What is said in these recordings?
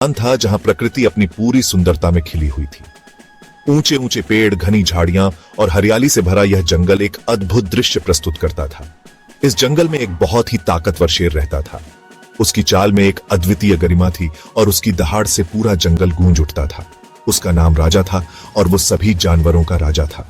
स्थान था जहां प्रकृति अपनी पूरी सुंदरता में खिली हुई थी। ऊंचे ऊंचे पेड़, घनी झाड़ियां और हरियाली से भरा यह जंगल एक अद्भुत दृश्य प्रस्तुत करता था। इस जंगल में एक बहुत ही ताकतवर शेर रहता था। उसकी चाल में एक अद्वितीय गरिमा थी और उसकी दहाड़ से पूरा जंगल गूंज उठता था। उसका नाम राजा था और वो सभी जानवरों का राजा था।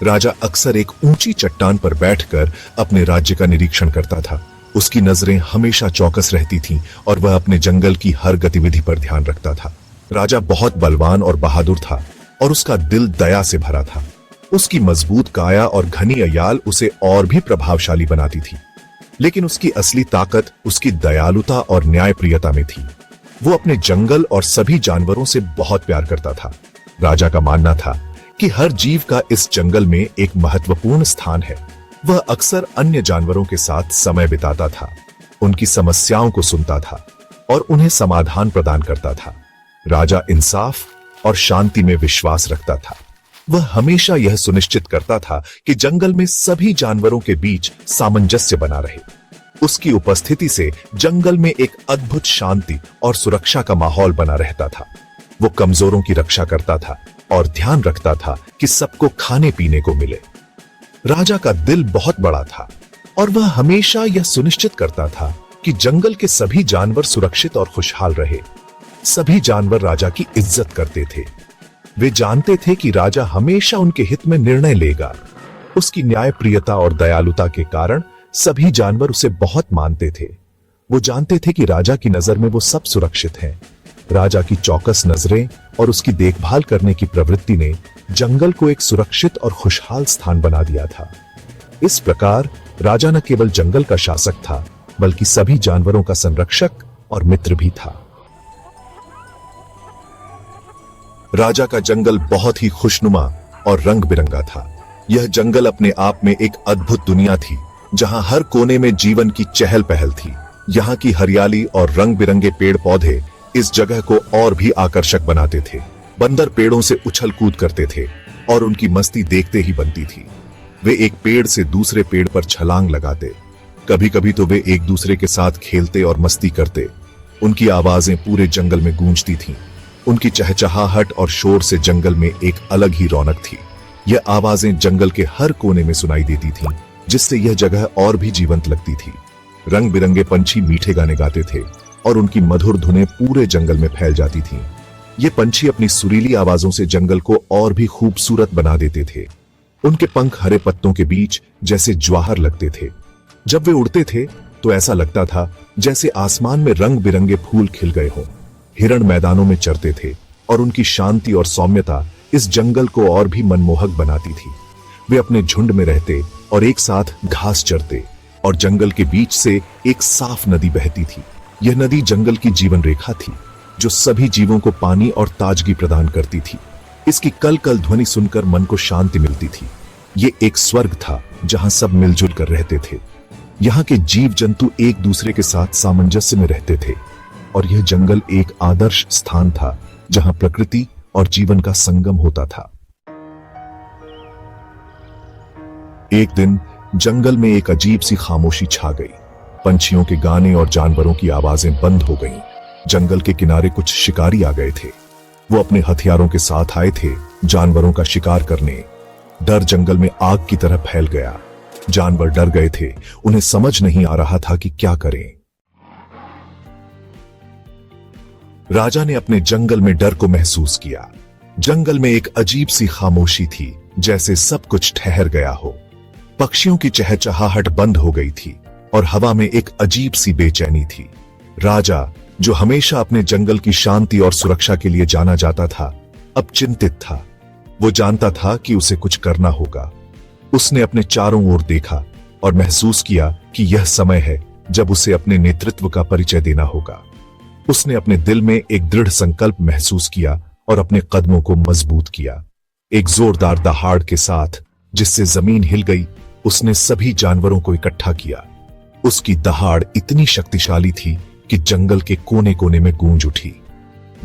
राजा अक्सर एक ऊंची चट्टान पर बैठकर अपने राज्य का निरीक्षण करता था। उसकी नजरें हमेशा चौकस रहती थीं और वह अपने जंगल की हर गतिविधि पर ध्यान रखता था। राजा बहुत बलवान और बहादुर था और उसका दिल दया से भरा था। उसकी मजबूत काया और घनी अयाल उसे और भी प्रभावशाली बनाती थी, लेकिन उसकी असली ताकत उसकी दयालुता और न्यायप्रियता में थी। वो अपने जंगल और सभी जानवरों से बहुत प्यार करता था। राजा का मानना था कि हर जीव का इस जंगल में एक महत्वपूर्ण स्थान है। वह अक्सर अन्य जानवरों के साथ समय बिताता था, उनकी समस्याओं को सुनता था और उन्हें समाधान प्रदान करता था। राजा इंसाफ और शांति में विश्वास रखता था। वह हमेशा यह सुनिश्चित करता था कि जंगल में सभी जानवरों के बीच सामंजस्य बना रहे। उसकी उपस्थिति से जंगल में एक अद्भुत शांति और सुरक्षा का माहौल बना रहता था। वो कमजोरों की रक्षा करता था और ध्यान रखता था कि सबको खाने पीने को मिले। राजा का दिल बहुत बड़ा था और वह हमेशा यह सुनिश्चित करता था कि जंगल के सभी जानवर सुरक्षित और खुशहाल रहे। सभी जानवर राजा की इज्जत करते थे। वे जानते थे कि राजा हमेशा उनके हित में निर्णय लेगा। उसकी न्यायप्रियता और दयालुता के कारण सभी जानवर उसे बहुत मानते थे। वो जानते थे कि राजा की नजर में वो सब सुरक्षित हैं। राजा की चौकस नजरें और उसकी देखभाल करने की प्रवृत्ति ने जंगल को एक सुरक्षित और खुशहाल स्थान बना दिया था। इस प्रकार राजा न केवल जंगल का शासक था, बल्कि सभी जानवरों का संरक्षक और मित्र भी था। राजा का जंगल बहुत ही खुशनुमा और रंग बिरंगा था। यह जंगल अपने आप में एक अद्भुत दुनिया थी, जहां हर कोने में जीवन की चहल पहल थी। यहाँ की हरियाली और रंग बिरंगे पेड़ पौधे इस जगह को और भी आकर्षक बनाते थे। बंदर पेड़ों से उछल कूद करते थे और उनकी मस्ती देखते ही बनती थी। वे एक पेड़ से दूसरे पेड़ पर छलांग लगाते, कभी कभी तो वे एक दूसरे के साथ खेलते और मस्ती करते। उनकी आवाजें पूरे जंगल में गूंजती थीं। उनकी चहचहाहट और शोर से जंगल में एक अलग ही रौनक थी। यह आवाजें जंगल के हर कोने में सुनाई देती थीं, जिससे यह जगह और भी जीवंत लगती थी। रंग बिरंगे पंछी मीठे गाने गाते थे और उनकी मधुर धुनें पूरे जंगल में फैल जाती थीं। ये पंछी अपनी सुरीली आवाजों से जंगल को और भी खूबसूरत बना देते थे। उनके पंख हरे पत्तों के बीच जैसे ज्वाहर लगते थे। जब वे उड़ते थे तो ऐसा लगता था जैसे आसमान में रंग बिरंगे फूल खिल गए हों। हिरण मैदानों में चरते थे और उनकी शांति और सौम्यता इस जंगल को और भी मनमोहक बनाती थी। वे अपने झुंड में रहते और एक साथ घास चरते और जंगल के बीच से एक साफ नदी बहती थी। यह नदी जंगल की जीवन रेखा थी, जो सभी जीवों को पानी और ताजगी प्रदान करती थी। इसकी कल कल ध्वनि सुनकर मन को शांति मिलती थी। ये एक स्वर्ग था जहां सब मिलजुल कर रहते थे। यहाँ के जीव जंतु एक दूसरे के साथ सामंजस्य में रहते थे और यह जंगल एक आदर्श स्थान था जहां प्रकृति और जीवन का संगम होता था। एक दिन जंगल में एक अजीब सी खामोशी छा गई। पंछियों के गाने और जानवरों की आवाजें बंद हो गईं। जंगल के किनारे कुछ शिकारी आ गए थे। वो अपने हथियारों के साथ आए थे जानवरों का शिकार करने। डर जंगल में आग की तरह फैल गया। जानवर डर गए थे। उन्हें समझ नहीं आ रहा था कि क्या करें। राजा ने अपने जंगल में डर को महसूस किया। जंगल में एक अजीब सी खामोशी थी, जैसे सब कुछ ठहर गया हो। पक्षियों की चहचहाहट बंद हो गई थी और हवा में एक अजीब सी बेचैनी थी। राजा, जो हमेशा अपने जंगल की शांति और सुरक्षा के लिए जाना जाता था, अब चिंतित था। वो जानता था कि उसे कुछ करना होगा। उसने अपने चारों ओर देखा और महसूस किया कि यह समय है जब उसे अपने नेतृत्व का परिचय देना होगा। उसने अपने दिल में एक दृढ़ संकल्प महसूस किया और अपने कदमों को मजबूत किया। एक जोरदार दहाड़ के साथ, जिससे जमीन हिल गई, उसने सभी जानवरों को इकट्ठा किया। उसकी दहाड़ इतनी शक्तिशाली थी कि जंगल के कोने कोने में गूंज उठी।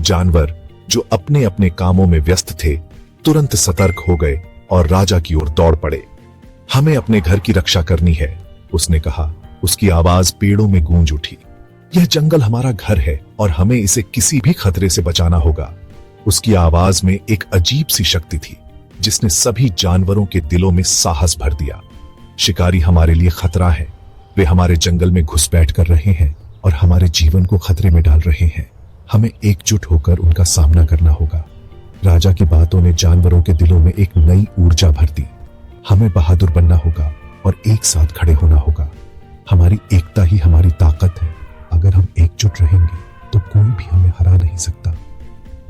जानवर, जो अपने अपने कामों में व्यस्त थे, तुरंत सतर्क हो गए और राजा की ओर दौड़ पड़े। हमें अपने घर की रक्षा करनी है, उसने कहा। उसकी आवाज पेड़ों में गूंज उठी। यह जंगल हमारा घर है और हमें इसे किसी भी खतरे से बचाना होगा। उसकी आवाज में एक अजीब सी शक्ति थी जिसने सभी जानवरों के दिलों में साहस भर दिया। शिकारी हमारे लिए खतरा है, वे हमारे जंगल में घुसपैठ कर रहे हैं और हमारे जीवन को खतरे में डाल रहे हैं। हमें एकजुट होकर उनका सामना करना होगा। राजा की बातों ने जानवरों के दिलों में एक नई ऊर्जा भर दी। हमें बहादुर बनना होगा और एक साथ खड़े होना होगा। हमारी एकता ही हमारी ताकत है। अगर हम एकजुट रहेंगे तो कोई भी हमें हरा नहीं सकता।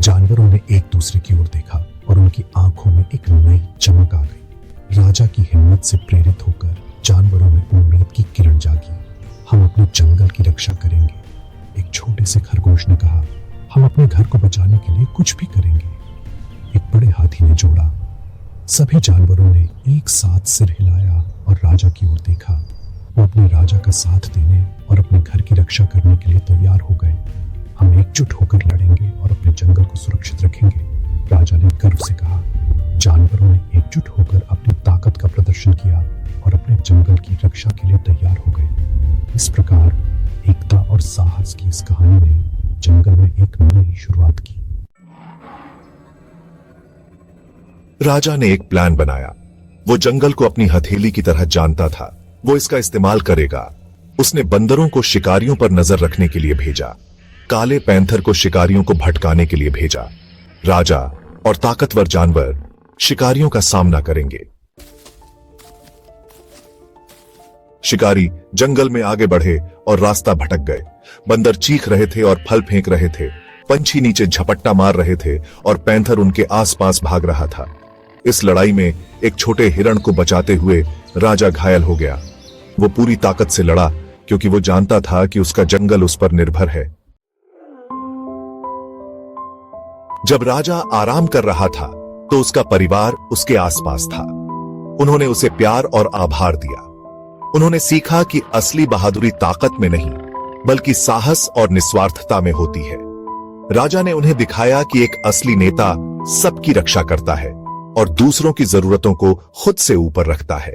जानवरों ने एक दूसरे की ओर देखा और उनकी आंखों में एक नई चमक आ गई। राजा की हिम्मत से प्रेरित होकर जानवरों में उम्मीद की किरण जागी। हम अपने जंगल की रक्षा करेंगे, एक छोटे से खरगोश ने कहा। हम अपने घर को बचाने के लिए कुछ भी करेंगे, एक बड़े हाथी ने जोड़ा। सभी जानवरों ने एक साथ सिर हिलाया और राजा की ओर देखा। वो अपने राजा का साथ देने और अपने घर की रक्षा करने के लिए तैयार हो गए। हम एकजुट होकर लड़ेंगे और अपने जंगल को सुरक्षित रखेंगे, राजा ने गर्व से कहा। जानवरों ने एकजुट होकर अपनी ताकत का प्रदर्शन किया और अपने जंगल की रक्षा के लिए तैयार हो गए। इस प्रकार एकता और साहस की इस कहानी ने जंगल में एक नई शुरुआत की। राजा ने एक प्लान बनाया। वो जंगल को अपनी हथेली की तरह जानता था। वो इसका इस्तेमाल करेगा। उसने बंदरों को शिकारियों पर नजर रखने के लिए भेजा, काले पैंथर को शिकारियों को भटकाने के लिए भेजा। राजा और ताकतवर जानवर शिकारियों का सामना करेंगे। शिकारी जंगल में आगे बढ़े और रास्ता भटक गए। बंदर चीख रहे थे और फल फेंक रहे थे। पंछी नीचे झपट्टा मार रहे थे और पैंथर उनके आसपास भाग रहा था। इस लड़ाई में एक छोटे हिरण को बचाते हुए राजा घायल हो गया। वो पूरी ताकत से लड़ा क्योंकि वो जानता था कि उसका जंगल उस पर निर्भर है। जब राजा आराम कर रहा था तो उसका परिवार उसके आसपास था। उन्होंने उसे प्यार और आभार दिया। उन्होंने सीखा कि असली बहादुरी ताकत में नहीं बल्कि साहस और निस्वार्थता में होती है। राजा ने उन्हें दिखाया कि एक असली नेता सबकी रक्षा करता है और दूसरों की जरूरतों को खुद से ऊपर रखता है।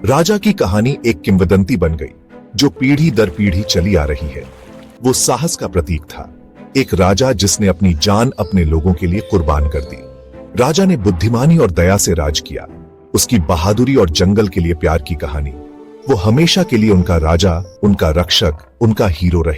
राजा की कहानी एक किंवदंती बन गई जो पीढ़ी दर पीढ़ी चली आ रही है। वो साहस का प्रतीक था, एक राजा जिसने अपनी जान अपने लोगों के लिए कुर्बान कर दी। राजा ने बुद्धिमानी और दया से राज किया। उसकी बहादुरी और जंगल के लिए प्यार की कहानी, वो हमेशा के लिए उनका राजा, उनका रक्षक, उनका हीरो रहे।